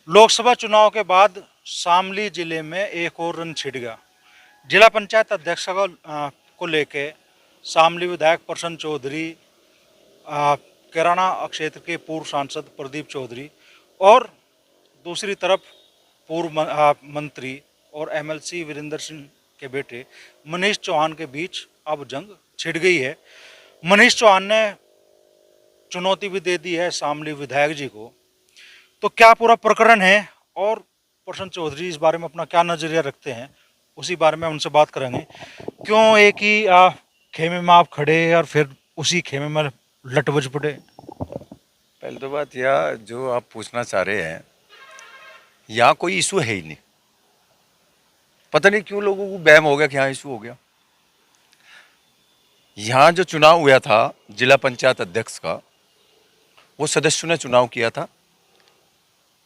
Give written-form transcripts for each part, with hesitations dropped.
लोकसभा चुनाव के बाद शामली जिले में एक और रन छिड़ गया। जिला पंचायत अध्यक्ष को लेके शामली विधायक प्रसन्न चौधरी, कैराना क्षेत्र के पूर्व सांसद प्रदीप चौधरी और दूसरी तरफ पूर्व मंत्री और एमएलसी वीरेंद्र सिंह के बेटे मनीष चौहान के बीच अब जंग छिड़ गई है। मनीष चौहान ने चुनौती भी दे दी है शामली विधायक जी को। तो क्या पूरा प्रकरण है और प्रसन्न चौधरी इस बारे में अपना क्या नजरिया रखते हैं, उसी बारे में उनसे बात करेंगे। क्यों एक ही खेमे में आप खड़े और फिर उसी खेमे में लटबज पड़े? पहले तो बात यह जो आप पूछना चाह रहे हैं, यहाँ कोई इशू है ही नहीं। पता नहीं क्यों लोगों को बहम हो गया कि यहाँ इशू हो गया। यहाँ जो चुनाव हुआ था जिला पंचायत अध्यक्ष का, वो सदस्यों ने चुनाव किया था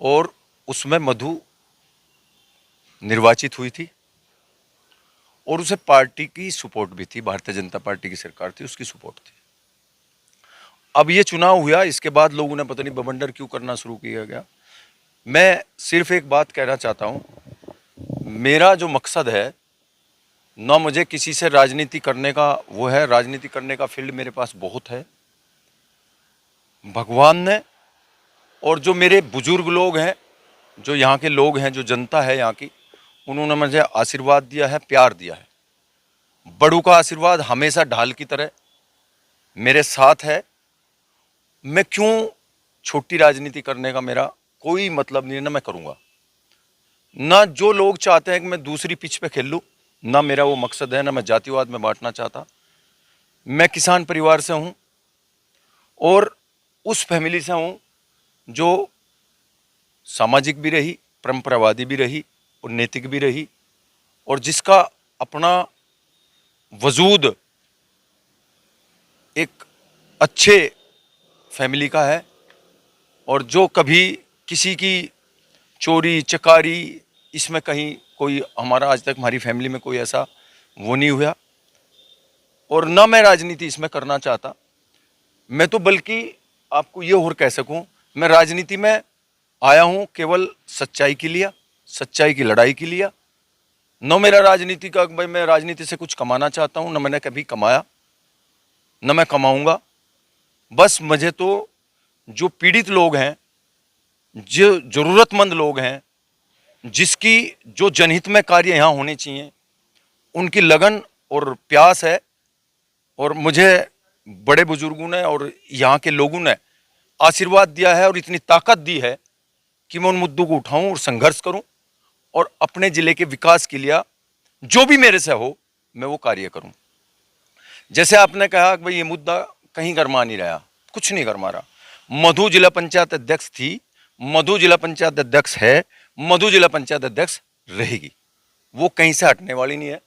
और उसमें मधु निर्वाचित हुई थी और उसे पार्टी की सपोर्ट भी थी, भारतीय जनता पार्टी की सरकार थी, उसकी सपोर्ट थी। अब ये चुनाव हुआ, इसके बाद लोगों ने पता नहीं बवंडर क्यों करना शुरू किया गया। मैं सिर्फ एक बात कहना चाहता हूँ, मेरा जो मकसद है ना, मुझे किसी से राजनीति करने का वो है, राजनीति करने का फील्ड मेरे पास बहुत है। भगवान ने और जो मेरे बुजुर्ग लोग हैं, जो यहाँ के लोग हैं, जो जनता है यहाँ की, उन्होंने मुझे आशीर्वाद दिया है, प्यार दिया है। बड़ों का आशीर्वाद हमेशा ढाल की तरह मेरे साथ है। मैं क्यों छोटी राजनीति करने का मेरा कोई मतलब नहीं है, ना मैं करूँगा। ना जो लोग चाहते हैं कि मैं दूसरी पिच पे खेल लूँ, ना मेरा वो मकसद है, ना मैं जातिवाद में बांटना चाहता। मैं किसान परिवार से हूँ और उस फैमिली से हूँ जो सामाजिक भी रही, परंपरावादी भी रही और नैतिक भी रही, और जिसका अपना वजूद एक अच्छे फैमिली का है, और जो कभी किसी की चोरी चकारी इसमें कहीं कोई हमारा आज तक हमारी फैमिली में कोई ऐसा वो नहीं हुआ, और ना मैं राजनीति इसमें करना चाहता। मैं तो बल्कि आपको ये और कह सकूं, मैं राजनीति में आया हूं केवल सच्चाई के लिए, सच्चाई की लड़ाई के लिए। न मेरा राजनीति का भाई मैं राजनीति से कुछ कमाना चाहता हूं, न मैंने कभी कमाया, न मैं कमाऊंगा। बस मुझे तो जो पीड़ित लोग हैं, जो जरूरतमंद लोग हैं, जिसकी जो जनहित में कार्य यहाँ होने चाहिए, उनकी लगन और प्यास है। और मुझे बड़े बुजुर्गों ने और यहाँ के लोगों ने आशीर्वाद दिया है और इतनी ताकत दी है कि मैं उन मुद्दों को उठाऊं और संघर्ष करूं और अपने जिले के विकास के लिए जो भी मेरे से हो मैं वो कार्य करूं। जैसे आपने कहा कि भाई ये मुद्दा कहीं गरमा नहीं रहा, कुछ नहीं गरमा रहा। मधु जिला पंचायत अध्यक्ष थी, मधु जिला पंचायत अध्यक्ष है, मधु जिला पंचायत अध्यक्ष रहेगी, वो कहीं से हटने वाली नहीं है।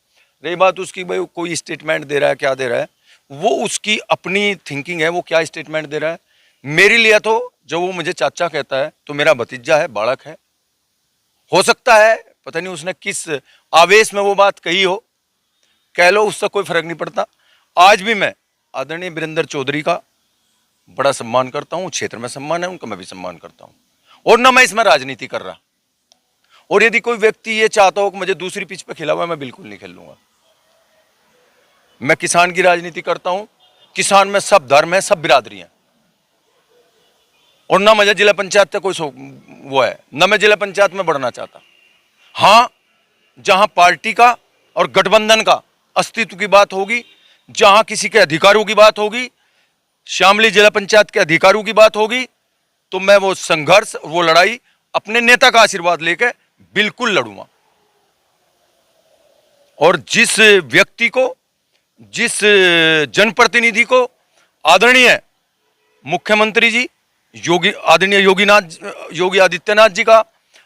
रही बात उसकी भाई कोई स्टेटमेंट दे रहा है, क्या दे रहा है, वो उसकी अपनी थिंकिंग है, वो क्या स्टेटमेंट दे रहा है। मेरे लिए तो जब वो मुझे चाचा कहता है तो मेरा भतीजा है, बालक है। हो सकता है पता नहीं उसने किस आवेश में वो बात कही हो, कह लो, उससे कोई फर्क नहीं पड़ता। आज भी मैं आदरणीय वीरेंद्र चौधरी का बड़ा सम्मान करता हूँ, क्षेत्र में सम्मान है उनका, मैं भी सम्मान करता हूँ, और ना मैं इसमें राजनीति कर रहा। और यदि कोई व्यक्ति ये चाहता हो कि मुझे दूसरी पिच पे खिला हुआ, मैं बिल्कुल नहीं खेल लूंगा। मैं किसान की राजनीति करता हूं, किसान में सब धर्म है, सब बिरादरी है, और ना मुझे जिला पंचायत का कोई वो है, ना मैं जिला पंचायत में बढ़ना चाहता। हां, जहां पार्टी का और गठबंधन का अस्तित्व की बात होगी, जहां किसी के अधिकारों की बात होगी, शामली जिला पंचायत के अधिकारों की बात होगी, तो मैं वो संघर्ष, वो लड़ाई अपने नेता का आशीर्वाद लेकर बिल्कुल लड़ूंगा। और जिस व्यक्ति को, जिस जनप्रतिनिधि को आदरणीय मुख्यमंत्री जी आदरणीय योगी आदित्यनाथ जी का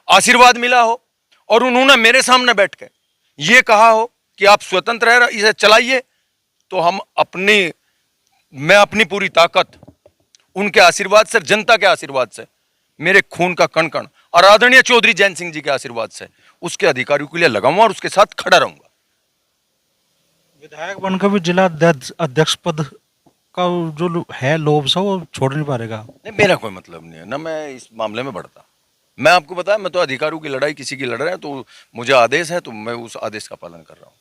आशीर्वाद मिला हो और उन्होंने मेरे सामने बैठ के ये कहा हो कि आप स्वतंत्र है, इसे चलाइए, तो मैं अपनी पूरी ताकत उनके आशीर्वाद से, जनता के आशीर्वाद से, मेरे खून का कण कण और आदरणीय चौधरी जैन सिंह जी के आशीर्वाद से उसके अधिकारियों के लिए लगाऊंगा और उसके साथ खड़ा रहूंगा। विधायक बनकर भी जिला अध्यक्ष पद का जो है लोभ सा, वो छोड़ नहीं पाएगा। नहीं, मेरा कोई मतलब नहीं है, ना मैं इस मामले में बढ़ता। मैं आपको बताया, मैं तो अधिकारों की लड़ाई किसी की लड़ रहा है तो मुझे आदेश है तो मैं उस आदेश का पालन कर रहा हूँ।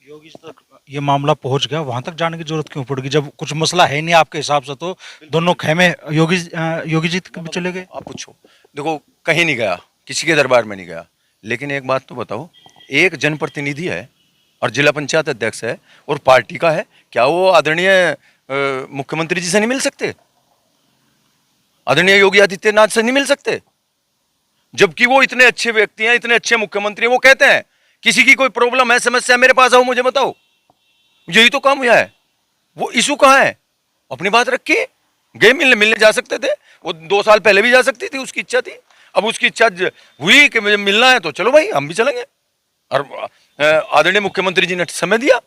योगी जी तक ये मामला पहुंच गया, वहां तक जाने की जरूरत क्यों पड़ गई जब कुछ मसला है नहीं आपके हिसाब से? तो दोनों खेमे योगी जी तक भी चले गए। आप पूछो, देखो कहीं नहीं गया, किसी के दरबार में नहीं गया, लेकिन एक बात तो बताओ, एक जनप्रतिनिधि है और जिला पंचायत अध्यक्ष है और पार्टी का है, क्या वो आदरणीय मुख्यमंत्री जी से नहीं मिल सकते? आदरणीय योगी आदित्यनाथ से नहीं मिल सकते? जबकि वो इतने अच्छे व्यक्ति हैं, इतने अच्छे मुख्यमंत्री हैं, वो कहते हैं किसी की कोई प्रॉब्लम है, समस्या है, मेरे पास आओ, मुझे बताओ। यही तो काम हुआ है। वो इशू कहाँ है? अपनी बात रखिए। गए मिलने, मिलने जा सकते थे, वो 2 साल पहले भी जा सकती थी, उसकी इच्छा थी। अब उसकी इच्छा हुई कि मुझे मिलना है तो चलो भाई हम भी चलेंगे, और आदरणीय मुख्यमंत्री जी ने समय दिया,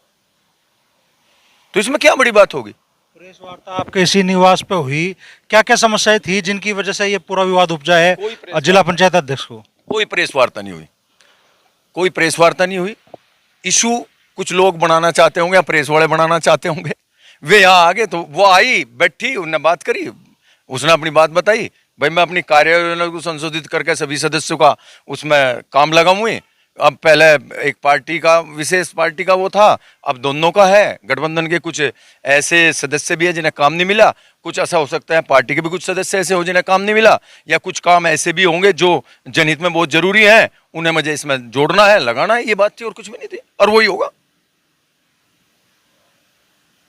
तो इसमें क्या बड़ी बात होगी? प्रेस वार्ता आपके इसी निवास पे हुई, क्या क्या समस्याएं थी जिनकी वजह से ये पूरा विवाद उपजा कोई है प्रेस जिला पंचायत अध्यक्ष को? कोई प्रेस वार्ता नहीं हुई, कोई प्रेस वार्ता नहीं हुई। इशू कुछ लोग बनाना चाहते होंगे या प्रेस वाले बनाना चाहते होंगे, वे यहाँ आ गए तो वो आई, बैठी, उनने बात करी, उसने अपनी बात बताई, भाई मैं अपनी कार्य को संशोधित करके सभी सदस्यों का उसमें काम लगाऊंगी। अब पहले एक पार्टी का, विशेष पार्टी का वो था, अब दोनों का है। गठबंधन के कुछ ऐसे सदस्य भी है जिन्हें काम नहीं मिला, कुछ ऐसा हो सकता है पार्टी के भी कुछ सदस्य ऐसे हो जिन्हें काम नहीं मिला, या कुछ काम ऐसे भी होंगे जो जनहित में बहुत जरूरी है, उन्हें मुझे इसमें जोड़ना है, लगाना है, ये बात थी और कुछ भी नहीं थी, और वही होगा।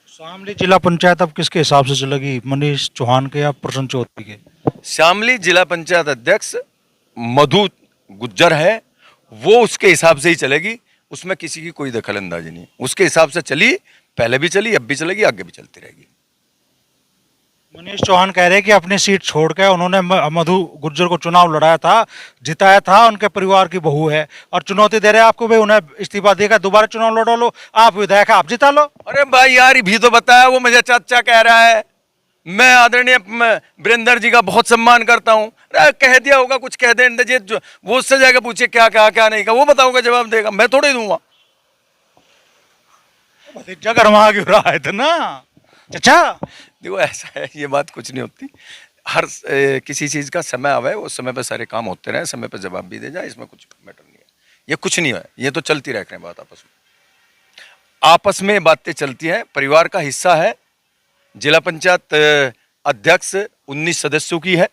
शामली जिला पंचायत अब किसके हिसाब से चलेगी, मनीष चौहान के या प्रसन्न चौधरी के? शामली जिला पंचायत अध्यक्ष मधु गुज्जर है, वो उसके हिसाब से ही चलेगी, उसमें किसी की कोई दखल अंदाजी नहीं, उसके हिसाब से चली, पहले भी चली, अब भी चलेगी, आगे भी चलती रहेगी। मनीष चौहान कह रहे हैं कि अपनी सीट छोड़कर उन्होंने मधु गुर्जर को चुनाव लड़ाया था, जिताया था, उनके परिवार की बहू है, और चुनौती दे रहे हैं आपको, भाई उन्हें इस्तीफा देगा, दोबारा चुनाव लड़ा लो, आप विधायक है, आप जिता लो। अरे भाई यार, ये भी तो बताया, वो मुझे चाचा कह रहा है, मैं आदरणीय वीरेंद्र जी का बहुत सम्मान करता हूँ। कह दिया होगा, कुछ कह देने दीजिए, वो उससे जाकर पूछे क्या कहा क्या नहीं कहा, वो बताऊंगा, जवाब देगा, मैं थोड़े ही दूंगा। भतीजा गरमा क्यों रहा है इतना चाचा? देखो ऐसा है, ये बात कुछ नहीं होती, हर किसी चीज का समय आवे, उस समय पे सारे काम होते रहे, समय पे जवाब भी दे जाए, इसमें कुछ मैटर नहीं है, ये कुछ नहीं है, ये तो चलती रह रहे हैं बात, आपस में बातें चलती हैं, परिवार का हिस्सा है। जिला पंचायत अध्यक्ष 19 सदस्यों की है,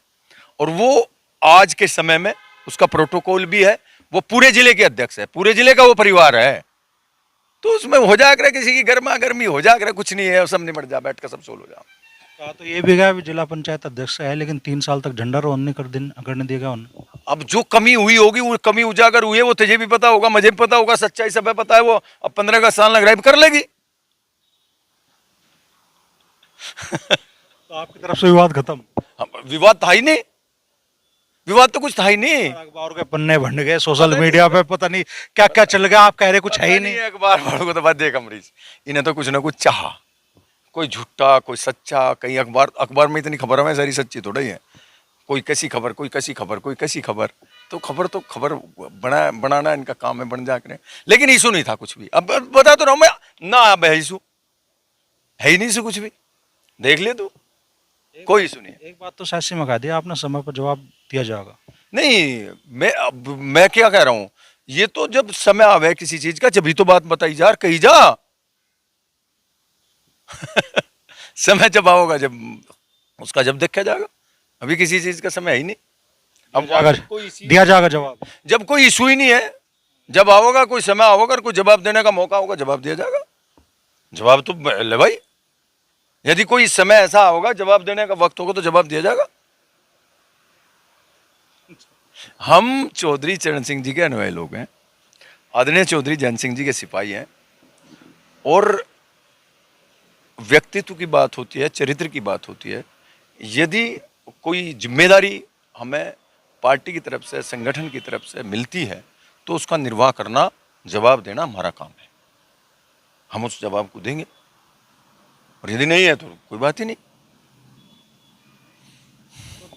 और वो आज के समय में उसका प्रोटोकॉल भी है, वो पूरे जिले के अध्यक्ष है, पूरे जिले का वो परिवार है, तो उसमें हो जाकर किसी की गर्मा गर्मी हो जाकर कुछ नहीं है, सब निमट जा, बैठ कर सब सोल हो जा। कहा तो ये भी गया जिला पंचायत अध्यक्ष है, लेकिन 3 साल तक झंडा रोहन नहीं करने देगा उन्हें। अब जो कमी हुई होगी, वो कमी उजागर हुई है, वो तुझे भी पता होगा, मुझे भी पता होगा, सच्चाई सब है, पता है, वो अब 15 का साल लग रहा है, कर लेगी। तो आपकी तरफ से विवाद खत्म? विवाद था ही नहीं, विवाद तो कुछ था ही नहीं। अखबार के पन्ने भंड गए, सोशल मीडिया पे पता नहीं क्या क्या चल गया, आप कह रहे कुछ है ही नहीं। अखबार वालों को तो बात देख अमरीश, इन्हें तो कुछ ना कुछ चाहा, कोई झूठा कोई सच्चा, कहीं अखबार में इतनी खबर है सारी सच्ची थोड़ा ही है, कोई कैसी खबर, कोई कैसी खबर, कोई कैसी खबर, तो खबर बनाना इनका काम है, बन जा करें, लेकिन इशू नहीं था कुछ भी। अब बता तो रहा हूं मैं ना, अब है इशू, है ही नहीं इशू कुछ भी, देख ले तू, कोई इशू नहीं है। एक बात तो साक्षी में कहा दिया आपने, समय पर जवाब दिया जाएगा। नहीं, मैं क्या कह रहा हूं, ये तो जब समय आवे किसी चीज का, जब ही तो बात बताई जा, कही जा। समय जब आओगा, जब उसका जब देखा जाएगा, अभी किसी चीज का समय है ही नहीं। अब दिया जाएगा जवाब, जब कोई इशू ही नहीं है, जब आओगा कोई समय आओगा, कोई जवाब देने का मौका होगा, जवाब दिया जाएगा। जवाब तो ले भाई, यदि कोई समय ऐसा होगा, जवाब देने का वक्त होगा, तो जवाब दिया जाएगा। हम चौधरी चरण सिंह जी के अनुयायी लोग हैं, आदरणीय चौधरी जैन सिंह जी के सिपाही हैं, और व्यक्तित्व की बात होती है, चरित्र की बात होती है। यदि कोई जिम्मेदारी हमें पार्टी की तरफ से, संगठन की तरफ से मिलती है, तो उसका निर्वाह करना, जवाब देना हमारा काम है, हम उस जवाब को देंगे, और यदि नहीं है तो कोई बात ही नहीं।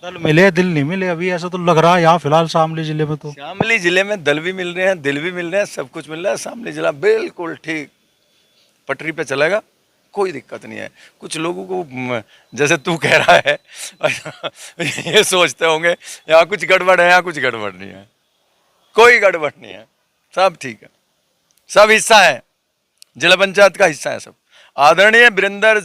दल मिले दिल नहीं मिले, अभी ऐसा तो लग रहा है यहाँ फिलहाल शामली जिले में। तो शामली जिले में दल भी मिल रहे हैं, दिल भी मिल रहे हैं, सब कुछ मिल रहा है। शामली जिला बिल्कुल ठीक पटरी पे चलेगा, कोई दिक्कत नहीं है। कुछ लोगों को जैसे तू कह रहा है ये सोचते होंगे यहाँ कुछ गड़बड़ है, यहाँ कुछ गड़बड़ नहीं है। कोई गड़बड़ नहीं है, सब ठीक है, सब हिस्सा है, जिला पंचायत का हिस्सा है सब। आदरणीय वीरेंद्र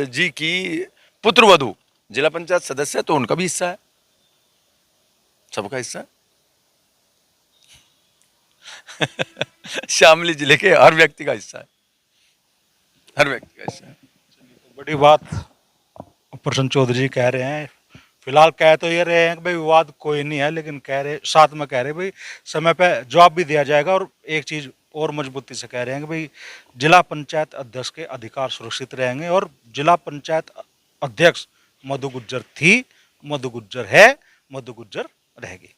जी की पुत्रवधू जिला पंचायत सदस्य है, तो उनका भी हिस्सा है, सबका हिस्सा है। शामली जिले के हर व्यक्ति का हिस्सा है, हर व्यक्ति का हिस्सा है। बड़ी बात प्रसन्न चौधरी जी कह रहे हैं। फिलहाल कह तो ये रहे हैं कि भाई विवाद कोई नहीं है, लेकिन कह रहे साथ में कह रहे भाई समय पे जवाब भी दिया जाएगा। और एक चीज और मजबूती से कह रहे हैं कि भाई जिला पंचायत अध्यक्ष के अधिकार सुरक्षित रहेंगे। और जिला पंचायत अध्यक्ष मधु गुज्जर थी, मधु गुज्जर है, मधु गुज्जर रहेगी।